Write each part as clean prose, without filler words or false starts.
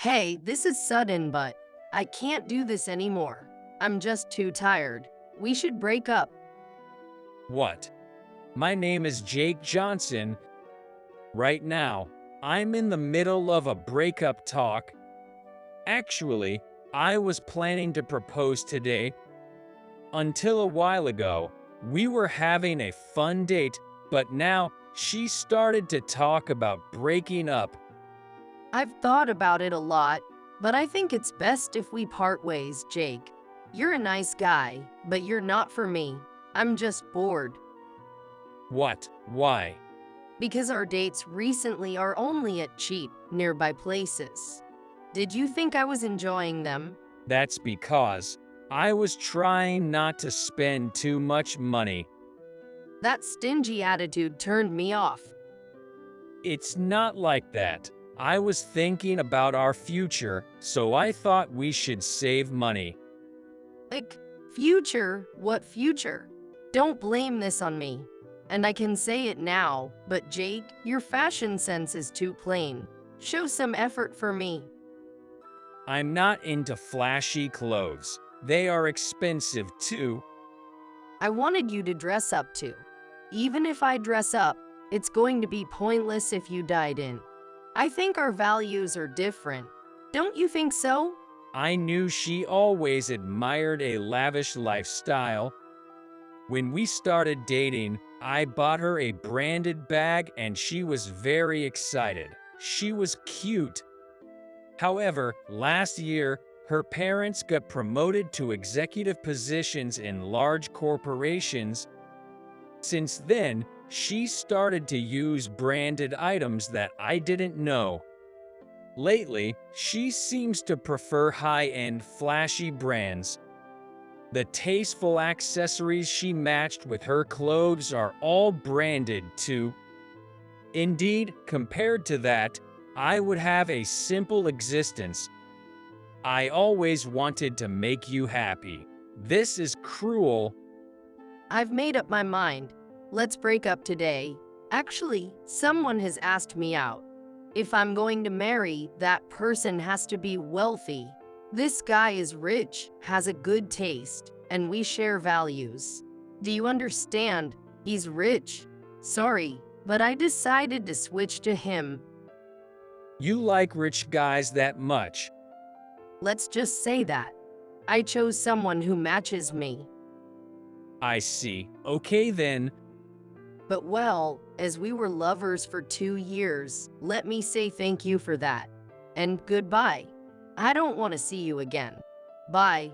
Hey, this is sudden, but I can't do this anymore. I'm just too tired. We should break up. What? My name is Jake Johnson. Right now, I'm in the middle of a breakup talk. Actually, I was planning to propose today. Until a while ago, we were having a fun date, but now she started to talk about breaking up. I've thought about it a lot, but I think it's best if we part ways, Jake. You're a nice guy, but you're not for me. I'm just bored. What? Why? Because our dates recently are only at cheap, nearby places. Did you think I was enjoying them? That's because I was trying not to spend too much money. That stingy attitude turned me off. It's not like that. I was thinking about our future, so I thought we should save money. Like, future? What future? Don't blame this on me. And I can say it now, but Jake, your fashion sense is too plain. Show some effort for me. I'm not into flashy clothes. They are expensive too. I wanted you to dress up too. Even if I dress up, it's going to be pointless if you didn't. I think our values are different. Don't you think so? I knew she always admired a lavish lifestyle. When we started dating, I bought her a branded bag and she was very excited. She was cute. However, last year, her parents got promoted to executive positions in large corporations. Since then, she started to use branded items that I didn't know. Lately, she seems to prefer high-end, flashy brands. The tasteful accessories she matched with her clothes are all branded too. Indeed, compared to that, I would have a simple existence. I always wanted to make you happy. This is cruel. I've made up my mind. Let's break up today. Actually, someone has asked me out. If I'm going to marry, that person has to be wealthy. This guy is rich, has a good taste, and we share values. Do you understand? He's rich. Sorry, but I decided to switch to him. You like rich guys that much. Let's just say that. I chose someone who matches me. I see. Okay then. But well, as we were lovers for 2 years, let me say thank you for that. And goodbye. I don't want to see you again. Bye.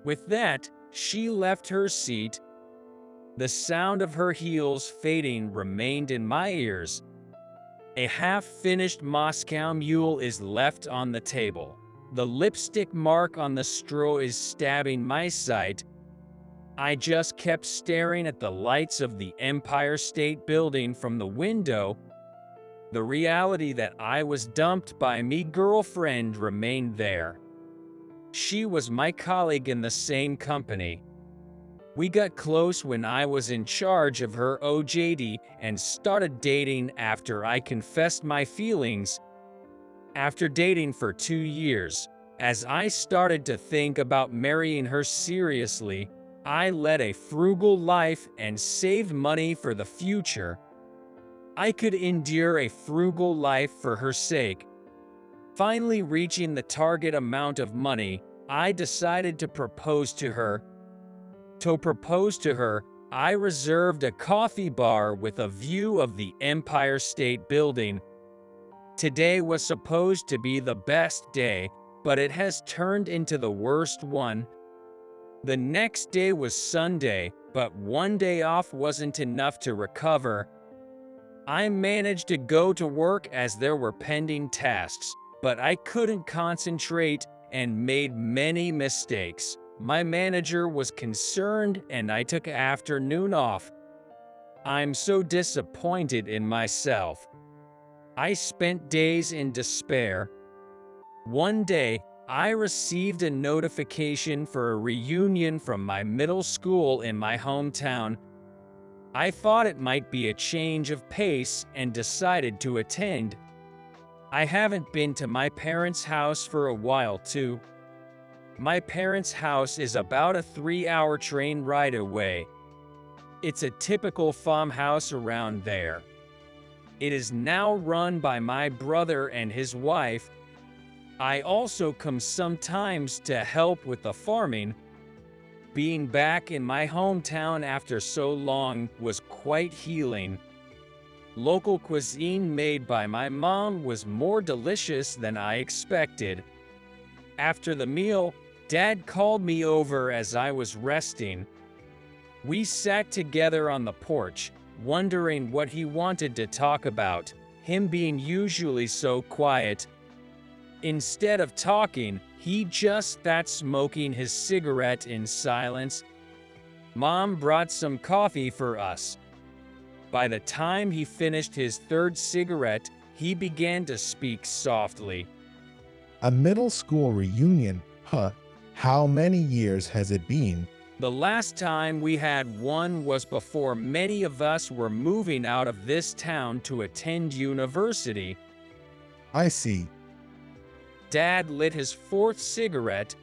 With that, she left her seat. The sound of her heels fading remained in my ears. A half-finished Moscow Mule is left on the table. The lipstick mark on the straw is stabbing my sight. I just kept staring at the lights of the Empire State Building from the window. The reality that I was dumped by my girlfriend remained there. She was my colleague in the same company. We got close when I was in charge of her OJT and started dating after I confessed my feelings. After dating for 2 years, as I started to think about marrying her seriously, I led a frugal life and saved money for the future. I could endure a frugal life for her sake. Finally reaching the target amount of money, I decided to propose to her. To propose to her, I reserved a coffee bar with a view of the Empire State Building. Today was supposed to be the best day, but it has turned into the worst one. The next day was Sunday, but one day off wasn't enough to recover. I managed to go to work as there were pending tasks, but I couldn't concentrate and made many mistakes. My manager was concerned and I took afternoon off. I'm so disappointed in myself. I spent days in despair. One day, I received a notification for a reunion from my middle school in my hometown. I thought it might be a change of pace and decided to attend. I haven't been to my parents' house for a while too. My parents' house is about a 3-hour train ride away. It's a typical farmhouse around there. It is now run by my brother and his wife. I also come sometimes to help with the farming. Being back in my hometown after so long was quite healing. Local cuisine made by my mom was more delicious than I expected. After the meal, Dad called me over as I was resting. We sat together on the porch, wondering what he wanted to talk about, him being usually so quiet. Instead of talking, he just sat smoking his cigarette in silence. Mom brought some coffee for us. By the time he finished his third cigarette, he began to speak softly. A middle school reunion, huh? How many years has it been? The last time we had one was before many of us were moving out of this town to attend university. I see. Dad lit his fourth cigarette.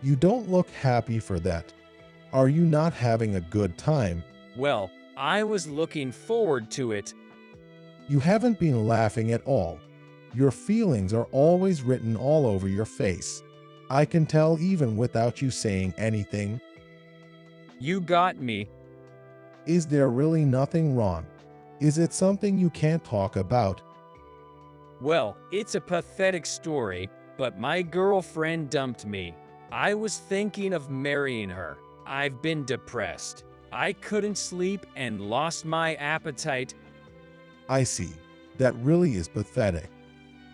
You don't look happy for that. Are you not having a good time? Well, I was looking forward to it. You haven't been laughing at all. Your feelings are always written all over your face. I can tell even without you saying anything. You got me. Is there really nothing wrong? Is it something you can't talk about? Well, it's a pathetic story, but my girlfriend dumped me. I was thinking of marrying her. I've been depressed. I couldn't sleep and lost my appetite. I see. That really is pathetic.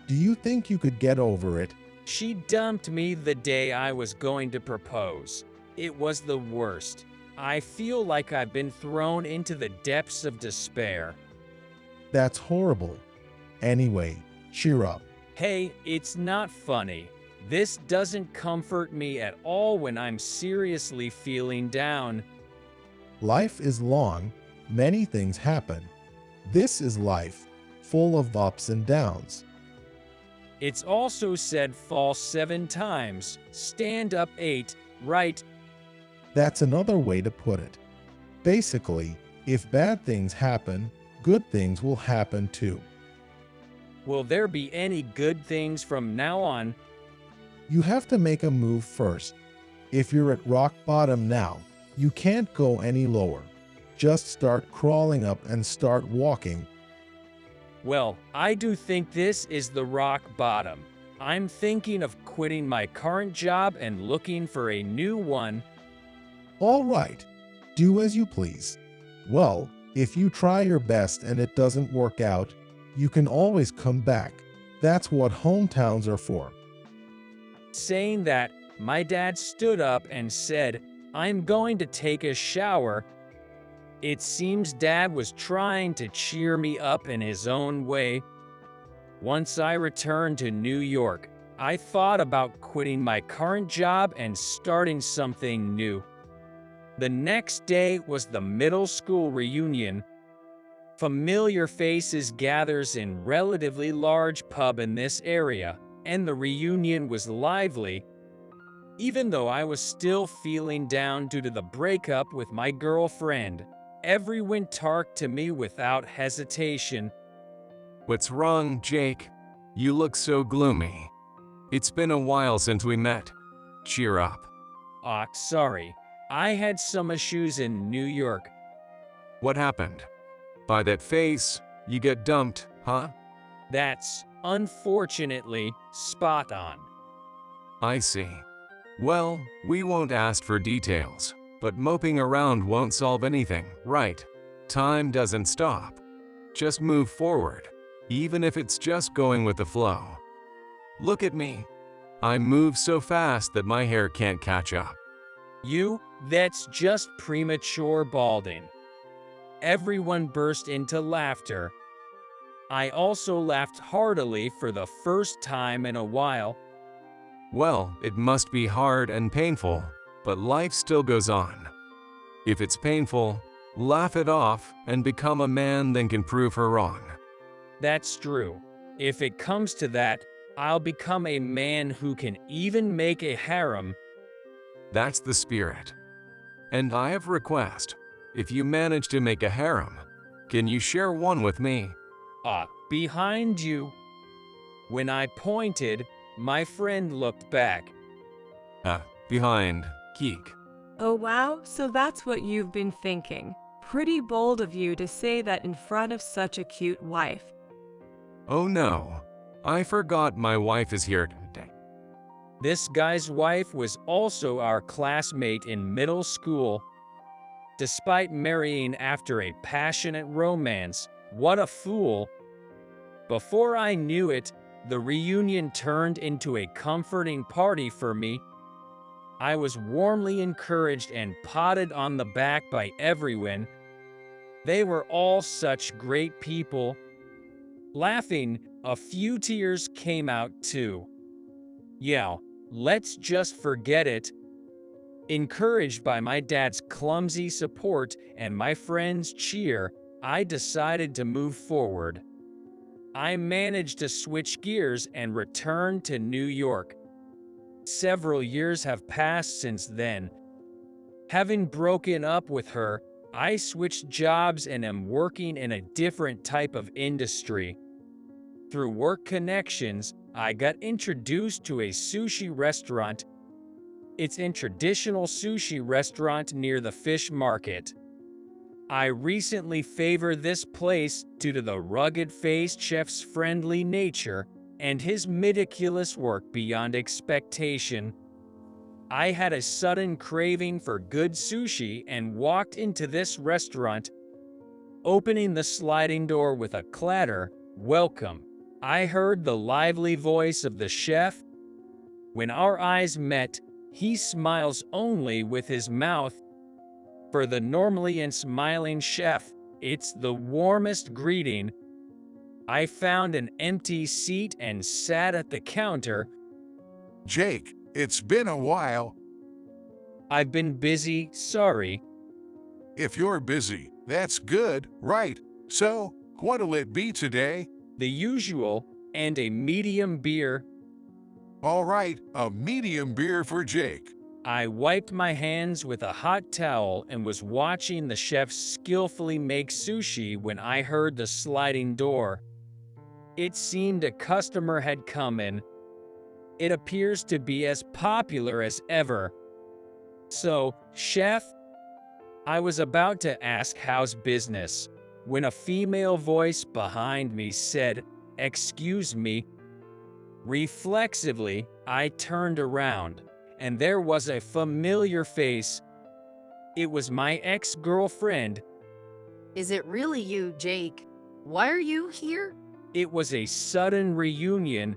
Do you think you could get over it? She dumped me the day I was going to propose. It was the worst. I feel like I've been thrown into the depths of despair. That's horrible. Anyway, cheer up. Hey, it's not funny. This doesn't comfort me at all when I'm seriously feeling down. Life is long. Many things happen. This is life, full of ups and downs. It's also said fall 7 times, stand up 8, right? That's another way to put it. Basically, if bad things happen, good things will happen too. Will there be any good things from now on? You have to make a move first. If you're at rock bottom now, you can't go any lower. Just start crawling up and start walking. Well, I do think this is the rock bottom. I'm thinking of quitting my current job and looking for a new one. All right, do as you please. Well, if you try your best and it doesn't work out, you can always come back. That's what hometowns are for. Saying that, my dad stood up and said, "I'm going to take a shower." It seems Dad was trying to cheer me up in his own way. Once I returned to New York, I thought about quitting my current job and starting something new. The next day was the middle school reunion. Familiar faces gathers in relatively large pub in this area, and the reunion was lively. Even though I was still feeling down due to the breakup with my girlfriend, everyone talked to me without hesitation. What's wrong, Jake? You look so gloomy. It's been a while since we met. Cheer up. Sorry. I had some issues in New York. What happened? By that face, you get dumped, huh? That's, unfortunately, spot on. I see. Well, we won't ask for details, but moping around won't solve anything, right? Time doesn't stop. Just move forward, even if it's just going with the flow. Look at me. I move so fast that my hair can't catch up. That's just premature balding. Everyone burst into laughter. I also laughed heartily for the first time in a while. Well, it must be hard and painful, but life still goes on. If it's painful, laugh it off and become a man that can prove her wrong. That's true. If it comes to that, I'll become a man who can even make a harem. That's the spirit. And I have a request. If you manage to make a harem, can you share one with me? Behind you. When I pointed, my friend looked back. Behind. Geek. Oh wow, so that's what you've been thinking. Pretty bold of you to say that in front of such a cute wife. Oh no, I forgot my wife is here today. This guy's wife was also our classmate in middle school. Despite marrying after a passionate romance, what a fool. Before I knew it, the reunion turned into a comforting party for me. I was warmly encouraged and patted on the back by everyone. They were all such great people. Laughing, a few tears came out too. Yeah, let's just forget it. Encouraged by my dad's clumsy support and my friends' cheer, I decided to move forward. I managed to switch gears and return to New York. Several years have passed since then. Having broken up with her, I switched jobs and am working in a different type of industry. Through work connections, I got introduced to a sushi restaurant. It's a traditional sushi restaurant near the fish market. I recently favored this place due to the rugged-faced chef's friendly nature and his meticulous work beyond expectation. I had a sudden craving for good sushi and walked into this restaurant. Opening the sliding door with a clatter, "Welcome," I heard the lively voice of the chef. When our eyes met, he smiles only with his mouth. For the normally unsmiling chef, it's the warmest greeting. I found an empty seat and sat at the counter. Jake, it's been a while. I've been busy, sorry. If you're busy, that's good, right? So, what'll it be today? The usual, and a medium beer. All right, a medium beer for Jake. I wiped my hands with a hot towel and was watching the chef skillfully make sushi when I heard the sliding door. It seemed a customer had come in. It appears to be as popular as ever. So, chef? I was about to ask how's business, when a female voice behind me said, "Excuse me." Reflexively, I turned around, and there was a familiar face. It was my ex-girlfriend. Is it really you, Jake? Why are you here? It was a sudden reunion.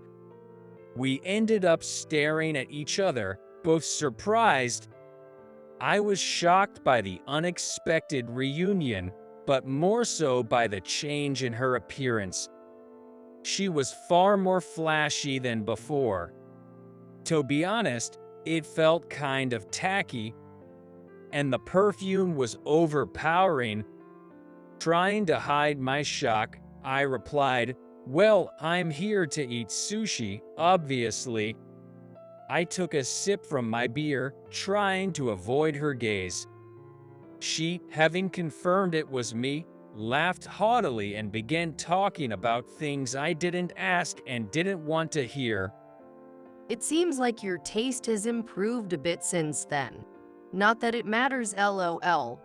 We ended up staring at each other, both surprised. I was shocked by the unexpected reunion, but more so by the change in her appearance. She was far more flashy than before. To be honest, it felt kind of tacky, and the perfume was overpowering. Trying to hide my shock, I replied, "Well, I'm here to eat sushi, obviously." I took a sip from my beer, trying to avoid her gaze. She, having confirmed it was me, laughed haughtily and began talking about things I didn't ask and didn't want to hear. It seems like your taste has improved a bit since then. Not that it matters, lol.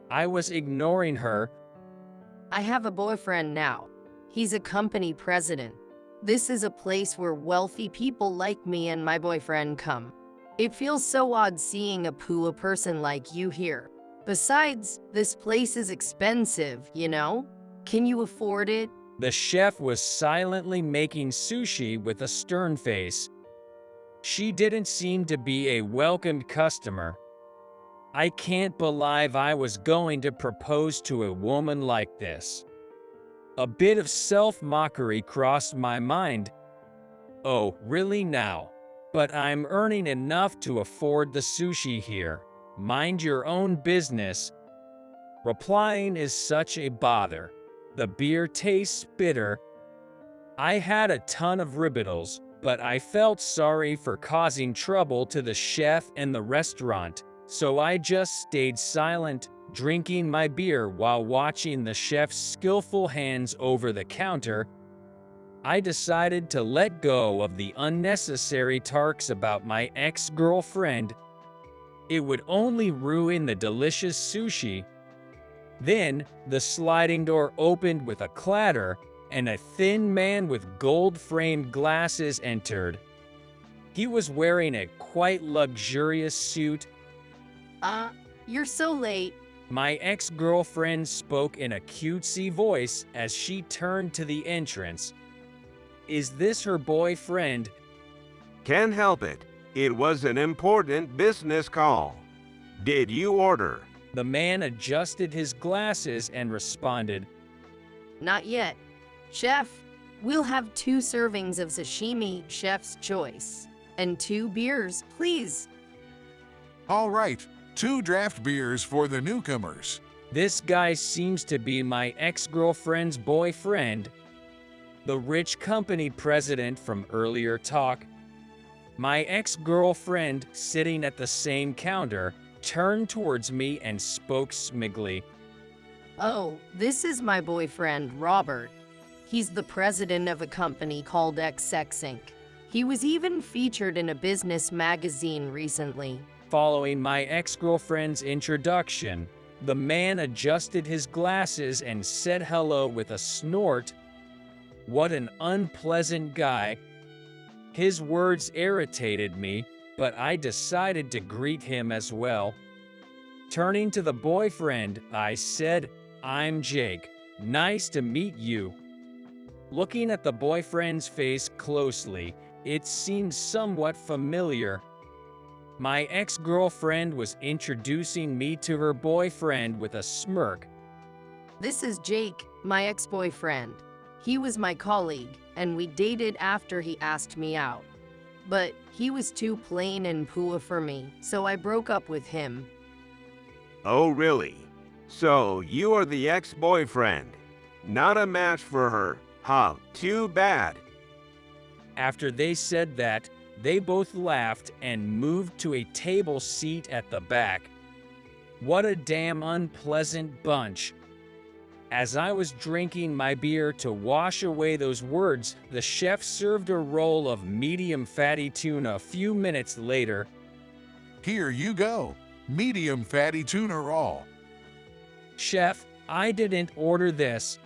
I was ignoring her. I have a boyfriend now. He's a company president. This is a place where wealthy people like me and my boyfriend come. It feels so odd seeing a person like you here. Besides, this place is expensive, you know? Can you afford it? The chef was silently making sushi with a stern face. She didn't seem to be a welcomed customer. I can't believe I was going to propose to a woman like this. A bit of self-mockery crossed my mind. Oh, really now? But I'm earning enough to afford the sushi here. Mind your own business. Replying is such a bother. The beer tastes bitter. I had a ton of ribbitals, but I felt sorry for causing trouble to the chef and the restaurant, so I just stayed silent, drinking my beer while watching the chef's skillful hands over the counter. I decided to let go of the unnecessary talks about my ex-girlfriend. It would only ruin the delicious sushi. Then, the sliding door opened with a clatter, and a thin man with gold-framed glasses entered. He was wearing a quite luxurious suit. You're so late. My ex-girlfriend spoke in a cutesy voice as she turned to the entrance. Is this her boyfriend? Can't help it. It was an important business call. Did you order? The man adjusted his glasses and responded, Not yet. Chef, we'll have 2 servings of sashimi, chef's choice, and 2 beers, please. All right, 2 draft beers for the newcomers. This guy seems to be my ex-girlfriend's boyfriend. The rich company president from earlier talk. My ex-girlfriend, sitting at the same counter, turned towards me and spoke smugly. Oh, this is my boyfriend, Robert. He's the president of a company called XX Inc. He was even featured in a business magazine recently. Following my ex-girlfriend's introduction, the man adjusted his glasses and said hello with a snort. What an unpleasant guy. His words irritated me, but I decided to greet him as well. Turning to the boyfriend, I said, I'm Jake. Nice to meet you. Looking at the boyfriend's face closely, it seemed somewhat familiar. My ex-girlfriend was introducing me to her boyfriend with a smirk. This is Jake, my ex-boyfriend. He was my colleague, and we dated after he asked me out. But he was too plain and poor for me, so I broke up with him. Oh, really? So you are the ex-boyfriend. Not a match for her. Huh, too bad. After they said that, they both laughed and moved to a table seat at the back. What a damn unpleasant bunch. As I was drinking my beer to wash away those words, the chef served a roll of medium fatty tuna a few minutes later. Here you go, medium fatty tuna roll. Chef, I didn't order this.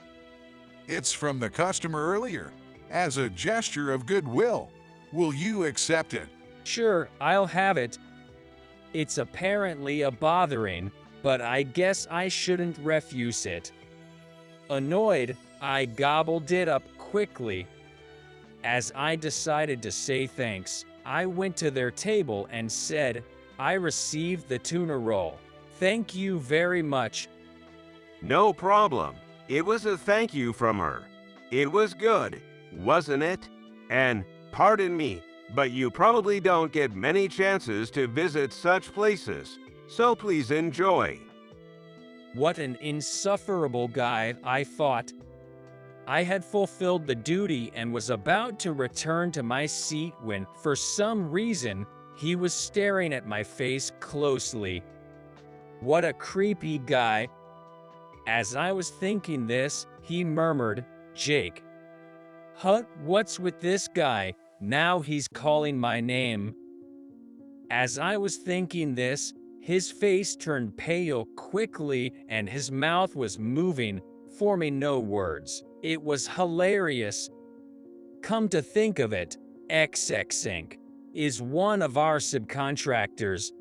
It's from the customer earlier. As a gesture of goodwill, will you accept it? Sure, I'll have it. It's apparently a bothering, but I guess I shouldn't refuse it. Annoyed, I gobbled it up quickly. As I decided to say thanks, I went to their table and said, I received the tuna roll. Thank you very much. No problem. It was a thank you from her. It was good, wasn't it? And, pardon me, but you probably don't get many chances to visit such places, so please enjoy. What an insufferable guy, I thought. I had fulfilled the duty and was about to return to my seat when, for some reason, he was staring at my face closely. What a creepy guy. As I was thinking this, he murmured, Jake. Huh, what's with this guy? Now he's calling my name. As I was thinking this, his face turned pale quickly and his mouth was moving, forming no words. It was hilarious. Come to think of it, XX Inc. is one of our subcontractors.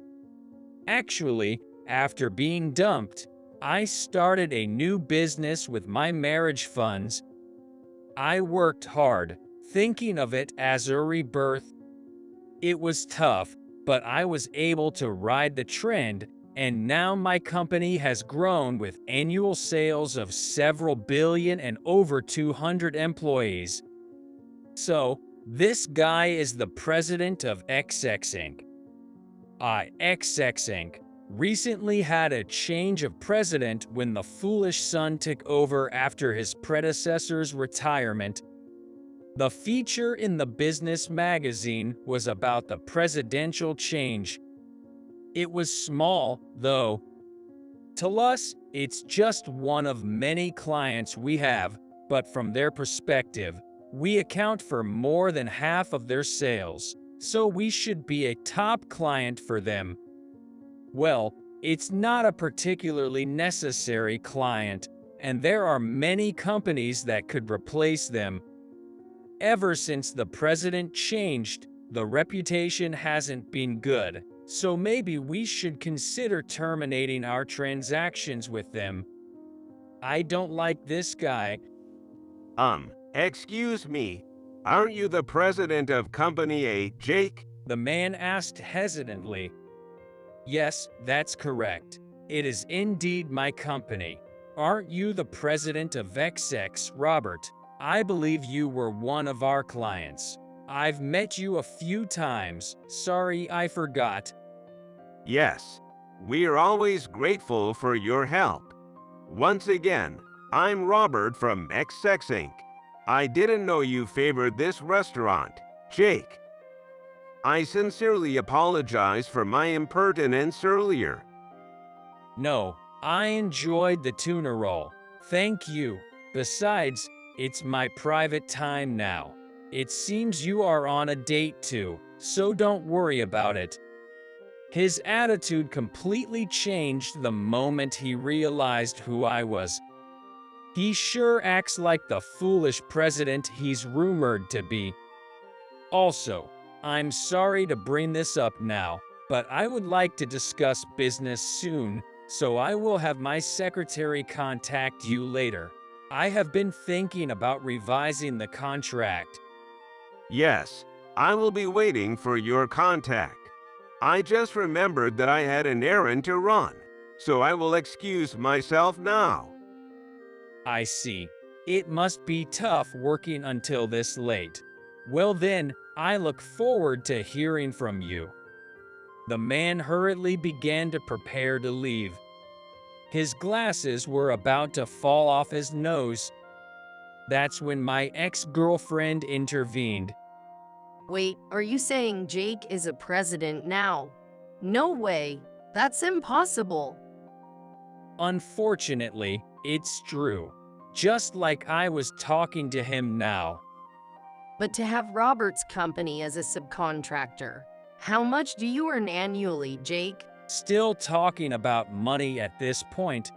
Actually, after being dumped, I started a new business with my marriage funds. I worked hard, thinking of it as a rebirth. It was tough, but I was able to ride the trend, and now my company has grown with annual sales of several billion and over 200 employees. So, this guy is the president of XX Inc. XX Inc. recently had a change of president when the foolish son took over after his predecessor's retirement. The feature in the business magazine was about the presidential change. It was small, though. To us, it's just one of many clients we have, but from their perspective, we account for more than half of their sales, so we should be a top client for them. Well, it's not a particularly necessary client, and there are many companies that could replace them. Ever since the president changed, the reputation hasn't been good, so maybe we should consider terminating our transactions with them. I don't like this guy. Excuse me. Aren't you the president of Company A, Jake? The man asked hesitantly. Yes, that's correct. It is indeed my company. Aren't you the president of XX, Robert? I believe you were one of our clients. I've met you a few times. Sorry, I forgot. Yes. We're always grateful for your help. Once again, I'm Robert from XX Inc. I didn't know you favored this restaurant, Jake. I sincerely apologize for my impertinence earlier. No, I enjoyed the tuna roll. Thank you. Besides, it's my private time now. It seems you are on a date too, so don't worry about it. His attitude completely changed the moment he realized who I was. He sure acts like the foolish president he's rumored to be. Also, I'm sorry to bring this up now, but I would like to discuss business soon, so I will have my secretary contact you later. I have been thinking about revising the contract. Yes, I will be waiting for your contact. I just remembered that I had an errand to run, so I will excuse myself now. I see. It must be tough working until this late. Well then, I look forward to hearing from you. The man hurriedly began to prepare to leave. His glasses were about to fall off his nose. That's when my ex-girlfriend intervened. Wait, are you saying Jake is a president now? No way. That's impossible. Unfortunately, it's true. Just like I was talking to him now. But to have Robert's company as a subcontractor, how much do you earn annually, Jake? Still talking about money at this point.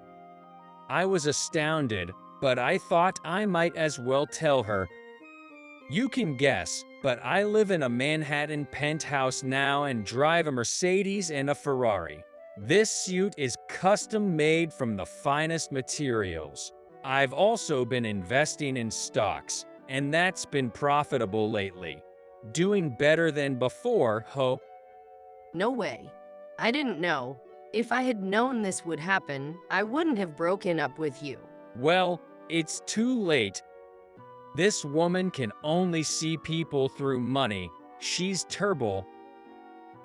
I was astounded, but I thought I might as well tell her. You can guess, but I live in a Manhattan penthouse now and drive a Mercedes and a Ferrari. This suit is custom made from the finest materials. I've also been investing in stocks, and that's been profitable lately. Doing better than before, ho. No way. I didn't know. If I had known this would happen, I wouldn't have broken up with you. Well, it's too late. This woman can only see people through money. She's terrible.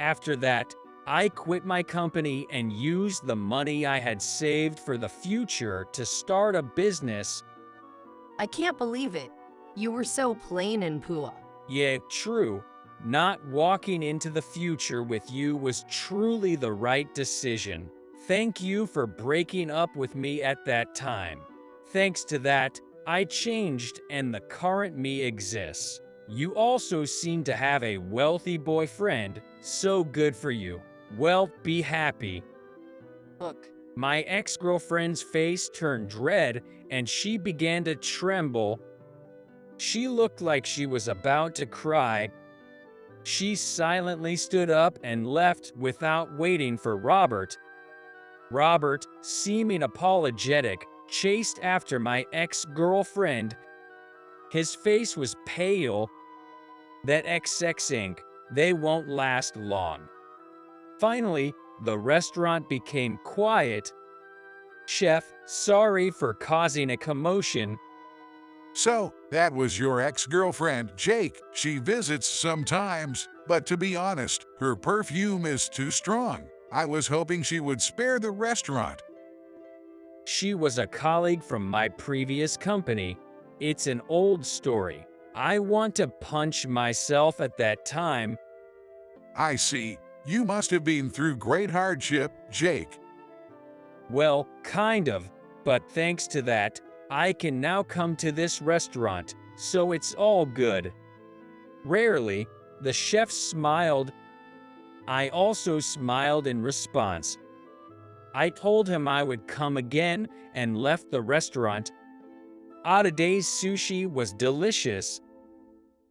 After that, I quit my company and used the money I had saved for the future to start a business. I can't believe it. You were so plain and poor. Yeah, true. Not walking into the future with you was truly the right decision. Thank you for breaking up with me at that time. Thanks to that, I changed and the current me exists. You also seem to have a wealthy boyfriend, so good for you. Well, be happy. Look, My ex-girlfriend's face turned red and she began to tremble. She looked like she was about to cry. She silently stood up and left without waiting for Robert. Robert, seeming apologetic, chased after my ex-girlfriend. His face was pale. That XX Inc., they won't last long. Finally, the restaurant became quiet. Chef, sorry for causing a commotion. So, that was your ex-girlfriend, Jake. She visits sometimes, but to be honest, her perfume is too strong. I was hoping she would spare the restaurant. She was a colleague from my previous company. It's an old story. I want to punch myself at that time. I see. You must have been through great hardship, Jake. Well, kind of, but thanks to that, I can now come to this restaurant, so it's all good. Rarely, the chef smiled. I also smiled in response. I told him I would come again and left the restaurant. Today's sushi was delicious.